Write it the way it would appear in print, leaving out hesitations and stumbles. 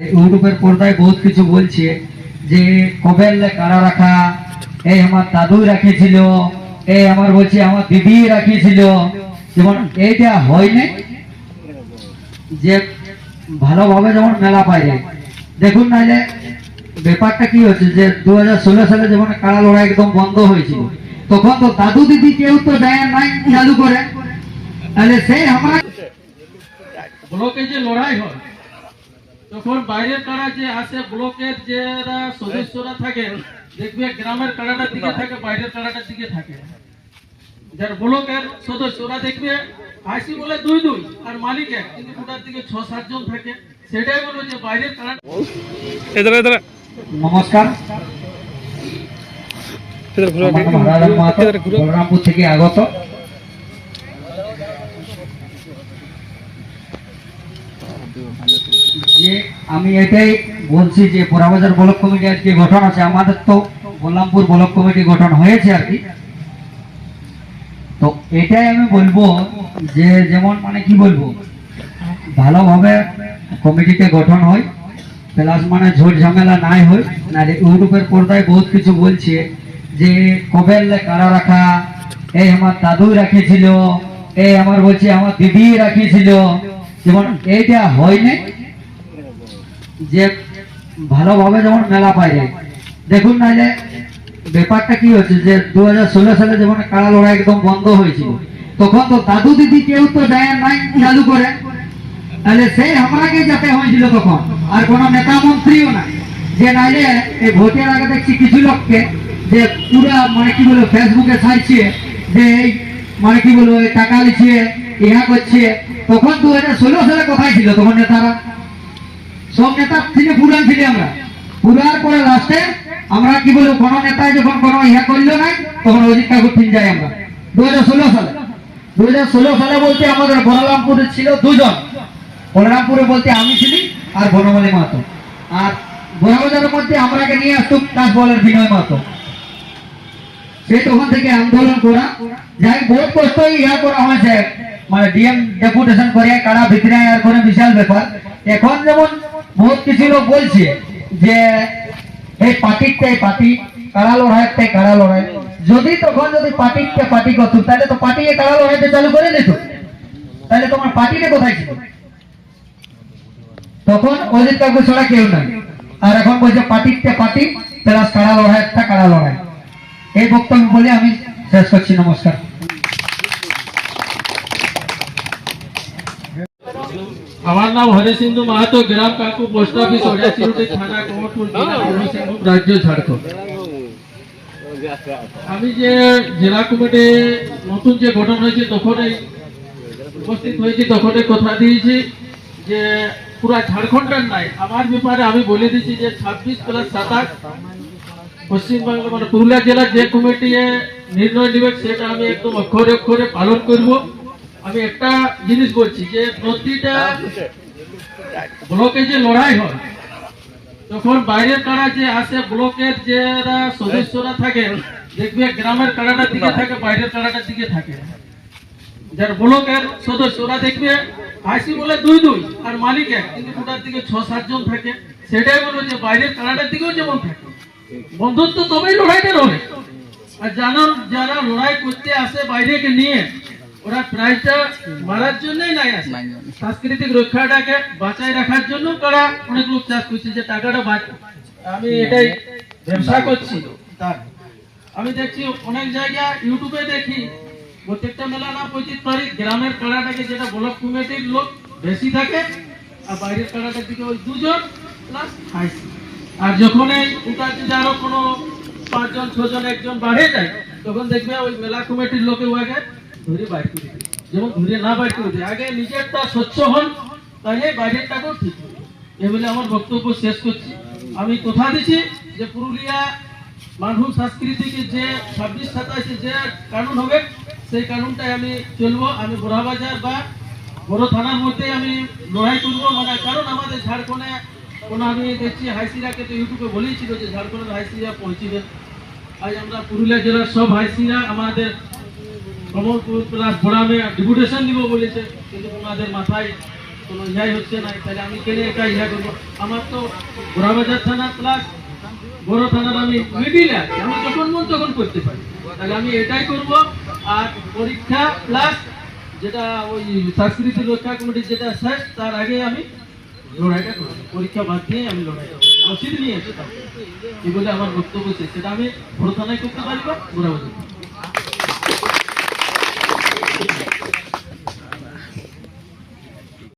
ইউটিউবের পর্দায় বহুত কিছু বলছে যে কবেলে কারা রাখা, এই আমার দাদু রাখিয়েছিল, এই আমার বলছে আমার দিদি রাখিয়েছিল। যেমন এইটা হয় না যে ভালোভাবে যেমন মেলা পাইলে দেখুন না যে ব্যাপারটা কি হচ্ছে যে 2016 সালে যেমন কারা লড়াই একদম বন্ধ হয়েছিল, তখন তো দাদু দিদি কেউ তো দেয় নাই চালু করে। তাহলে সেই আমরা ব্লকে যে লড়াই হয় তখন বাইরের কারা যে আসে, ব্লকের যারা সদস্যরা থাকে দেখবে গ্রামের কারাটার দিকে থাকে, বাইরের কারাটার দিকে থাকে। যার ব্লকের সদস্যরা দেখবে আইসি বলে 2-2 আর মালিক এক, কিন্তু ওটার দিকে 6-7 জন থাকে। সেটাই বলবো যে বাইরের কারা। নমস্কার, বলরামপুর থেকে আগত। যে আমি এটাই বলছি যে পোড়াবাজার ব্লক কমিটি আজকে গঠন আছে, আমাদের তো বলরামপুর ব্লক কমিটি গঠন হয়েছে আর কি। তো এটাই আমি বলবো যে যেমন মানে কি বলবো, ভালোভাবে কমিটিতে গঠন হয়, প্লাস মানে ঝোট ঝামেলা নাই হয় না। ইউটিউবের পর্দায় বহুত কিছু বলছে যে কবেলে কারা রাখা, এই আমার দাদু রাখিয়েছিল, এই আমার বলছে আমার দিদি রাখিয়েছিল। যেমন এইটা হয় না যে ভালোভাবে যেমন মেলা পাইলে দেখুন না যে ব্যাপারটা কি হচ্ছে যে 2016 সালে যেমন কারা লড়াই একদম বন্ধ হয়েছিল, তখন তো দাদু দিদি কেউ তো দেয় নাই চালু করে। তাহলে সেই আমরাকে যাতে হয়েছিল তখন, আর কোন নেতা মন্ত্রীও না। যে নাইলে এই ভোটের আগে দেখছি কিছু লোককে যে পুরা মানে কি বলবো ফেসবুকে ছাড়ছে যে এই মানে কি বলবো টাকা লিখছে ইহা করছে। তখন 2016 সালে কোথায় ছিল তখন নেতারা? সব নেতা থেকে পুরান ছিল আমরা, পুরার পরে লাস্টে আমরা কি বলবো কোন নেতায় যখন কোনো ইহা করলো নাই তখন অজিত ঠাকুর ঠিক যাই আমরা 2016 সালে। 2016 সালে বলতে আমাদের বলরামপুরে ছিল দুজন, বলরামপুরে বলতে আমি ছিলি আর বনমালী মাহাতো, আর বড়বাজারের মধ্যে আমরাকে নিয়ে আসতো তার বলের বিনয় মাহাতো। সে তখন থেকে আন্দোলন করা যাই বহুত কষ্ট ইহা করা হয়েছে, মানে ডিএম ডেপুটেশন করে কারা ভিতরে আর করে বিশাল ব্যাপার। এখন যেমন বহুত কিছু লোক বলছে যে এই পার্টিটাই পার্টি, কারা লড়াইটাই কারা লড়াই। যদি তখন যদি পার্টিটা পার্টি করতো তাহলে তো পার্টি কারা লড়াইটা চালু করে দিত, তাহলে তোমার পার্টিটা কোথায় ছিল? তখন অজিত কাকু ছাড়া কেউ নাই, আর এখন বলছে পার্টিটা পার্টি প্লাস কারা লড়াই একটা কারা লড়াই। এই বক্তব্য বলে আমি শেষ করছি, নমস্কার। আমার নাম হরে সিন্ধু মাহাতো, গ্রাম কাকু, পোস্ট অফিস, ওড়িয়াচিরুটি থানা, কোমরপুর জেলা, পূর্ব সিংভূম রাজ্য, ঝাড়খণ্ড। আমি যে জেলা কমিটি নতুন যে গঠন হয়েছে তখনই উপস্থিত হয়েছি, তখনই কথা দিয়েছি যে পুরা ঝাড়খণ্ডের নাই আমার ব্যাপারে আমি বলে দিচ্ছি যে 26+27 পশ্চিমবাংলা মানে পুরুলিয়া জেলার যে কমিটি নির্ণয় নেবে সেটা আমি একদম অক্ষরে অক্ষরে পালন করব। আমি একটা জিনিস বলছি যে প্রতিটা ব্লকে যে লড়াই হয় তখন বাইরের কারা যে আসে, ব্লকের যারা সদস্যরা থাকে দেখবে গ্রামের কারাটার দিকে থাকে, বাইরের কারাটার দিকে থাকে। যার ব্লকের সদস্যরা দেখবে আইসি বলে 2-2 আর মালিক এক, কিন্তু ওটার দিকে 6-7 জন থাকে। সেটাই বলবো যে বাইরের কারাটার দিকেও যেমন থাকে বন্ধুত্ব, তবেই লড়াইটা লড়ে। আর জানান যারা লড়াই করতে আসে বাইরেকে নিয়ে, ওরা প্রাইজটা মারার জন্যই নাই আসে, সাংস্কৃতিক রক্ষাটাকে বাঁচায় রাখার জন্য তারা অনেক লোক চাষ করছে যে টাকাটা আমি এটাই ব্যবসা করছি। তার আমি দেখছি অনেক জায়গা ইউটিউবে দেখি প্রত্যেকটা মেলা না 25 তারিখ গ্রামের কারাটাকে যেটা ব্লক কমিটির লোক বেশি থাকে, আর বাইরের কারাটার দিকে ওই 2 জন প্লাস আইসি। আর যখন এই ওটা যদি আরো কোনো 5 জন 6 জন 1 জন বাড়ে যায় তখন দেখবে ওই মেলা কমিটির লোকে ওকে ধরে বাইর করে দেয়। যেমন ধরে না বাইর করে দেয়, আগে নিজেরটা স্বচ্ছ হন তাহলে বাইরেরটাকেও ঠিক হবে। এই বলে আমার বক্তব্য শেষ করছি। আমি কথা দিচ্ছি যে পুরুলিয়া মানভূম সংস্কৃতিকে যে 26-27 যে কানুন হবে সেই কানুনটাই আমি চলবো। আমি বড়বাজার বা বড় থানার মধ্যে আমি লড়াই করবো, মানে কারণ আমাদের ঝাড়খণ্ডে কোনো আমি দেখছি হাইসিরাকে তো ইউটিউবে বলেছিল যে ঝাড়খণ্ডের হাইসিরা পৌঁছিবেন। আজ আমরা পুরুলিয়া জেলার সব হাইসিরা আমাদের কমলপুর প্লাস বড়ামে ডেপুটেশন নিব বলেছে, কিন্তু ওনাদের মাথায় কোনো ইহাই হচ্ছে না, তাহলে আমি কেন একা ইহা করবো? আমার তো গোড়াবাজার থানা প্লাস বড় থানার আমি মিডিলে আছি, আমি যখন মন তখন করতে পারি, তাহলে আমি এটাই করব। আর পরীক্ষা প্লাস যেটা ওই সংস্কৃতি রক্ষা কমিটির যেটা শেষ, তার আগে আমি লড়াইটা করবো, পরীক্ষা বাদ দিয়ে আমি লড়াইটা করবো, রসিদ নিয়ে এসে থাকবো। এই বলে আমার বক্তব্য শেষ। সেটা আমি বড় থানায় করতে পারবো, গোড়াবাজার।